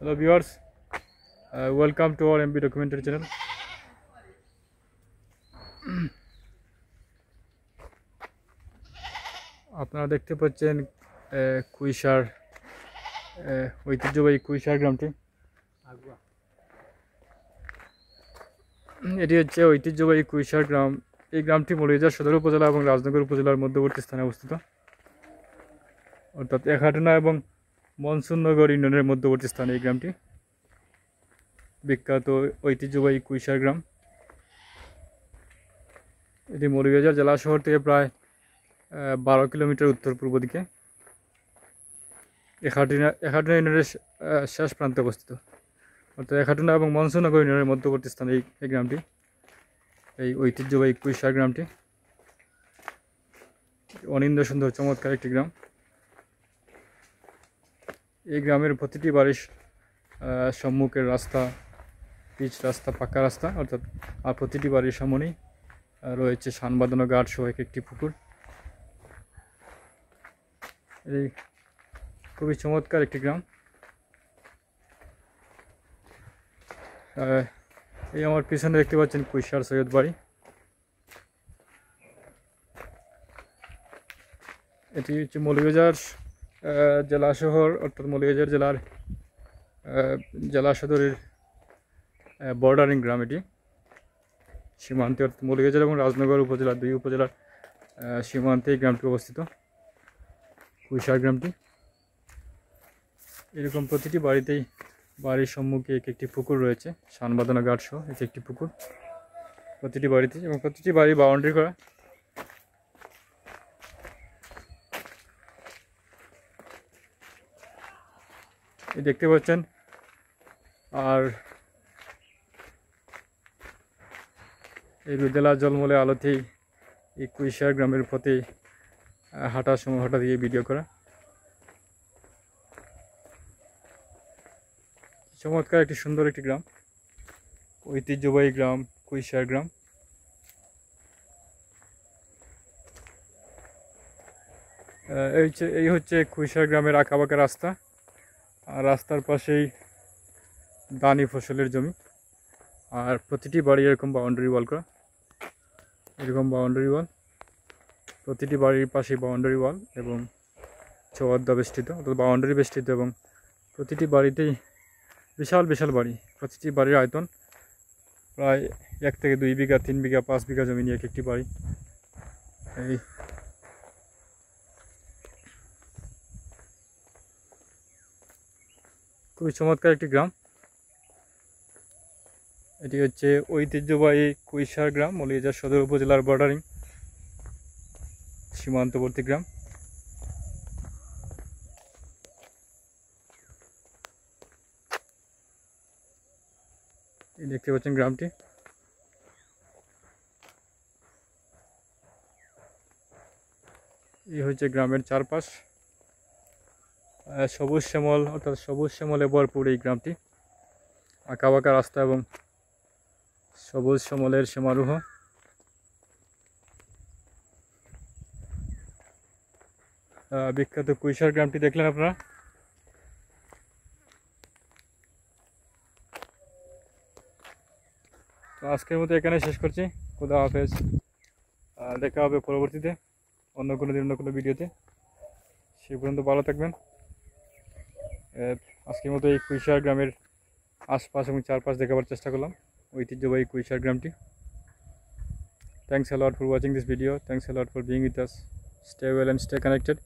Hello viewers, welcome to our MB documentary channel. আপনারা দেখতে পাচ্ছেন কুইশার ঐতিহ্যবাহী কুইশার গ্রামটি। এটি হচ্ছে ঐতিহ্যবাহী কুইশার গ্রাম। এই গ্রামটি মৌলভীবাজার সদর উপজেলা এবং রাজনগর উপজেলার মধ্যবর্তী স্থানে অবস্থিত, অর্থাৎ একহাটনা এবং মনসুরনগর ইউনিয়নের মধ্যবর্তী স্থানে এই গ্রামটি। বিখ্যাত ঐতিহ্যবাহী কুইশার গ্রাম। এটি মৌলভীবাজার জেলা শহর থেকে প্রায় 12 কিলোমিটার উত্তর পূর্ব দিকে একহাটনা ইউনিয়নের শেষ প্রান্তে অবস্থিত, অর্থাৎ একহাটনা এবং মনসুরনগর ইউনিয়নের মধ্যবর্তী স্থানে এই গ্রামটি, এই ঐতিহ্যবাহী কুইশার গ্রামটি। অনিন্দ্য সুন্দর চমৎকার একটি গ্রাম। এই গ্রামের প্রতিটি বাড়ির সম্মুখের রাস্তা পিচ রাস্তা, পাকা রাস্তা, অর্থাৎ আর প্রতিটি বাড়ির সামনেই রয়েছে শান বাঁধানো ঘাট সহ একটি পুকুর। এই খুবই চমৎকার একটি গ্রাম। এই আমার পিছনে দেখতে পাচ্ছেন কুইশার সৈয়দ বাড়ি। এটি হচ্ছে মৌলভীবাজার জেলা শহর, অর্থাৎ মৌলভীবাজার জেলা সদরের বর্ডারিং গ্রাম। এটি সীমান্তে, অর্থাৎ মৌলভীবাজার এবং রাজনগর উপজেলা, দুই উপজেলার সীমান্তে এই গ্রামটি অবস্থিত, কুইশার গ্রামটি। এরকম প্রতিটি বাড়িতেই বাড়ির সম্মুখে একটি পুকুর রয়েছে, শান বাঁধানো ঘাট সহ একটি পুকুর প্রতিটি বাড়িতে, এবং প্রতিটি বাড়ি বাউন্ডারি করা। এই দেখতে পাচ্ছেন। আর এই বিদ্যালয় জলমলে আলোতেই এই কুইশার গ্রামের পথে হাঁটার সময় হঠাৎ গিয়ে ভিডিও করা। চমৎকার একটি সুন্দর একটি গ্রাম, ঐতিহ্যবাহী গ্রাম কুইশার গ্রাম। এই হচ্ছে কুইশার গ্রামের আঁকাবাঁকা রাস্তা, আর রাস্তার পাশেই দানি ফসলের জমি, আর প্রতিটি বাড়ি এরকম বাউন্ডারি ওয়াল করা, এরকম বাউন্ডারি ওয়াল, প্রতিটি বাড়ির পাশেই বাউন্ডারি ওয়াল এবং চৌহদ্দা বেষ্টিত, অর্থাৎ বাউন্ডারি বেষ্টিত, এবং প্রতিটি বাড়িতেই বিশাল বিশাল বাড়ি। প্রতিটি বাড়ির আয়তন প্রায় 1 থেকে 2 বিঘা, 3 বিঘা, 5 বিঘা জমি নিয়ে একটি বাড়ি। এই খুবই চমৎকার একটি গ্রাম। এটি হচ্ছে ঐতিহ্যবাহী কুইশার গ্রাম, মৌলভীবাজার সদর উপজেলার বর্ডারিং সীমান্তবর্তী গ্রাম। এই দেখতে পাচ্ছেন গ্রামটি। এই হচ্ছে গ্রামের চারপাশ, সবুজ শ্যামল, অর্থাৎ সবুজ শ্যামলে ভরপুর এই গ্রামটি। আঁকাবাঁকা রাস্তা এবং সবুজ শ্যামলের সমারোহ। বিখ্যাত কুইশার গ্রামটি দেখলেন আপনারা। তো আজকের মতো এখানে শেষ করছি। খোদা হাফেজ। দেখা হবে পরবর্তীতে অন্য কোনো দিন, অন্য কোনো ভিডিওতে। সেই পর্যন্ত ভালো থাকবেন। আজকের মতো এই কুইশার গ্রামের আশপাশ এবং চারপাশ দেখাবার চেষ্টা করলাম, ঐতিহ্যবাহী কুইশার গ্রামটি। Thanks a lot for watching this video. Thanks a lot for being with us. Stay well and stay connected.